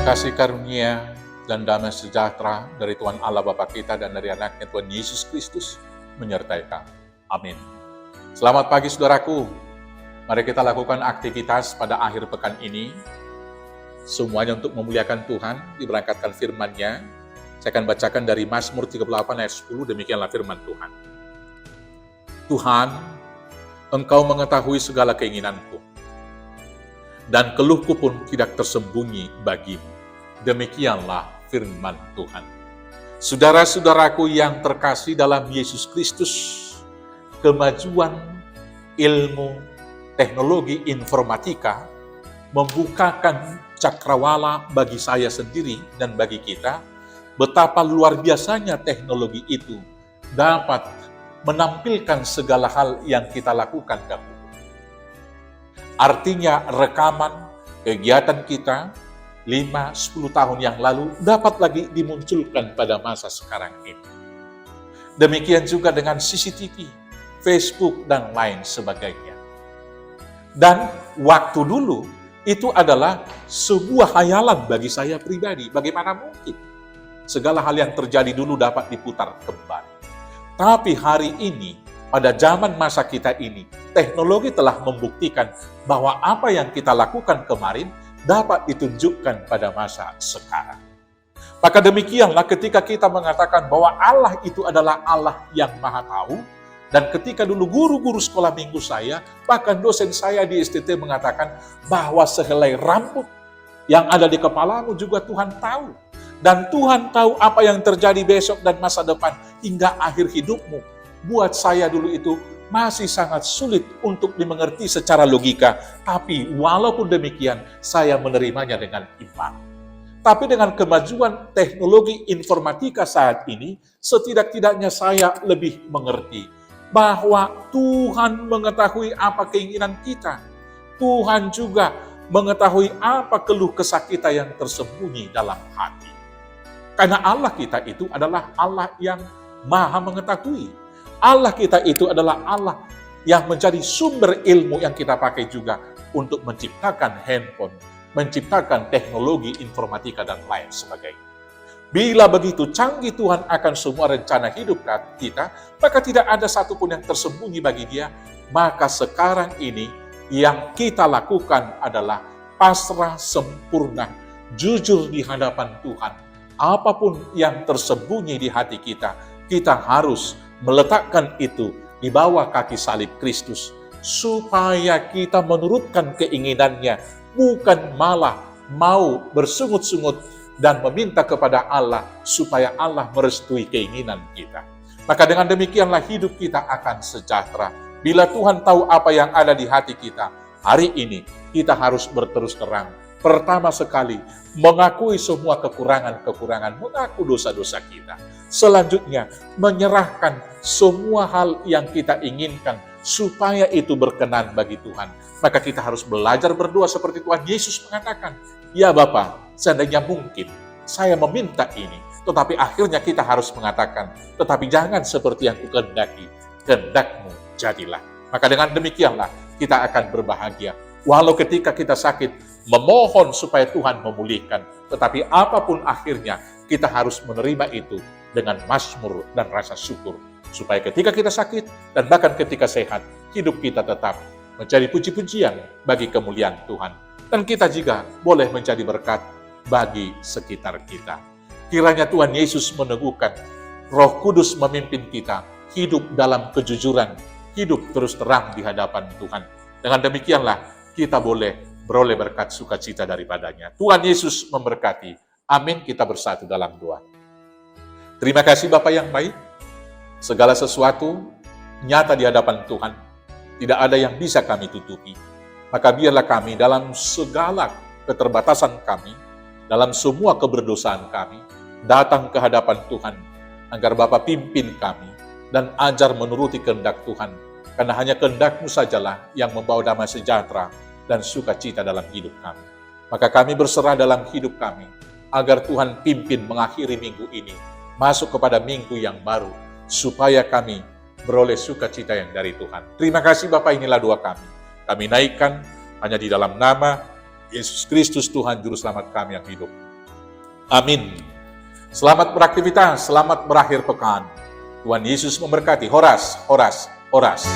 Kasih karunia dan damai sejahtera dari Tuhan Allah Bapa kita dan dari anaknya Tuhan Yesus Kristus menyertai kami. Amin. Selamat pagi saudaraku. Mari kita lakukan aktivitas pada akhir pekan ini. Semuanya untuk memuliakan Tuhan, diberangkatkan firman-Nya. Saya akan bacakan dari Mazmur 38 ayat 10, demikianlah firman Tuhan. Tuhan, Engkau mengetahui segala keinginanku, dan keluhku pun tidak tersembunyi bagimu. Demikianlah firman Tuhan. Saudara-saudaraku yang terkasih dalam Yesus Kristus, kemajuan ilmu teknologi informatika membukakan cakrawala bagi saya sendiri dan bagi kita, betapa luar biasanya teknologi itu dapat menampilkan segala hal yang kita lakukan dahulu. Artinya rekaman kegiatan kita 5-10 tahun yang lalu dapat lagi dimunculkan pada masa sekarang ini. Demikian juga dengan CCTV, Facebook, dan lain sebagainya. Dan waktu dulu itu adalah sebuah hayalan bagi saya pribadi. Bagaimana mungkin segala hal yang terjadi dulu dapat diputar kembali. Tapi hari ini, pada zaman masa kita ini, teknologi telah membuktikan bahwa apa yang kita lakukan kemarin dapat ditunjukkan pada masa sekarang. Maka demikianlah ketika kita mengatakan bahwa Allah itu adalah Allah yang Maha Tahu, dan ketika dulu guru-guru sekolah minggu saya, bahkan dosen saya di STT mengatakan bahwa sehelai rambut yang ada di kepalamu juga Tuhan tahu. Dan Tuhan tahu apa yang terjadi besok dan masa depan hingga akhir hidupmu. Buat saya dulu itu masih sangat sulit untuk dimengerti secara logika. Tapi walaupun demikian, saya menerimanya dengan iman. Tapi dengan kemajuan teknologi informatika saat ini, setidak-tidaknya saya lebih mengerti bahwa Tuhan mengetahui apa keinginan kita. Tuhan juga mengetahui apa keluh kesah kita yang tersembunyi dalam hati. Karena Allah kita itu adalah Allah yang Maha mengetahui. Allah kita itu adalah Allah yang menjadi sumber ilmu yang kita pakai juga untuk menciptakan handphone, menciptakan teknologi informatika dan lain sebagainya. Bila begitu canggih Tuhan akan semua rencana hidup kita, maka tidak ada satupun yang tersembunyi bagi Dia. Maka sekarang ini yang kita lakukan adalah pasrah sempurna, jujur di hadapan Tuhan. Apapun yang tersembunyi di hati kita, kita harus meletakkan itu di bawah kaki salib Kristus, supaya kita menurutkan keinginannya, bukan malah mau bersungut-sungut dan meminta kepada Allah supaya Allah merestui keinginan kita. Maka dengan demikianlah hidup kita akan sejahtera. Bila Tuhan tahu apa yang ada di hati kita, hari ini kita harus berterus terang. Pertama sekali, mengakui semua kekurangan-kekurangan, mengaku dosa-dosa kita. Selanjutnya, menyerahkan semua hal yang kita inginkan supaya itu berkenan bagi Tuhan. Maka kita harus belajar berdoa seperti Tuhan Yesus mengatakan, "Ya Bapa, seandainya mungkin saya meminta ini." Tetapi akhirnya kita harus mengatakan, "Tetapi jangan seperti yang kukehendaki, kehendak-Mu jadilah." Maka dengan demikianlah kita akan berbahagia. Walau ketika kita sakit, memohon supaya Tuhan memulihkan. Tetapi apapun akhirnya, kita harus menerima itu dengan mazmur dan rasa syukur. Supaya ketika kita sakit, dan bahkan ketika sehat, hidup kita tetap menjadi puji-pujian bagi kemuliaan Tuhan. Dan kita juga boleh menjadi berkat bagi sekitar kita. Kiranya Tuhan Yesus meneguhkan, Roh Kudus memimpin kita, hidup dalam kejujuran, hidup terus terang di hadapan Tuhan. Dengan demikianlah, kita boleh beroleh berkat sukacita daripadanya. Tuhan Yesus memberkati. Amin. Kita bersatu dalam doa. Terima kasih Bapa yang baik. Segala sesuatu nyata di hadapan Tuhan. Tidak ada yang bisa kami tutupi. Maka biarlah kami dalam segala keterbatasan kami, dalam semua keberdosaan kami, datang ke hadapan Tuhan, agar Bapa pimpin kami, dan ajar menuruti kehendak Tuhan. Karena hanya kehendak-Mu sajalah yang membawa damai sejahtera dan sukacita dalam hidup kami. Maka kami berserah dalam hidup kami, agar Tuhan pimpin mengakhiri minggu ini, masuk kepada minggu yang baru, supaya kami beroleh sukacita yang dari Tuhan. Terima kasih Bapa, inilah doa kami. Kami naikkan hanya di dalam nama Yesus Kristus Tuhan Juru Selamat kami yang hidup. Amin. Selamat beraktivitas, selamat berakhir pekan. Tuhan Yesus memberkati. Horas, horas, horas.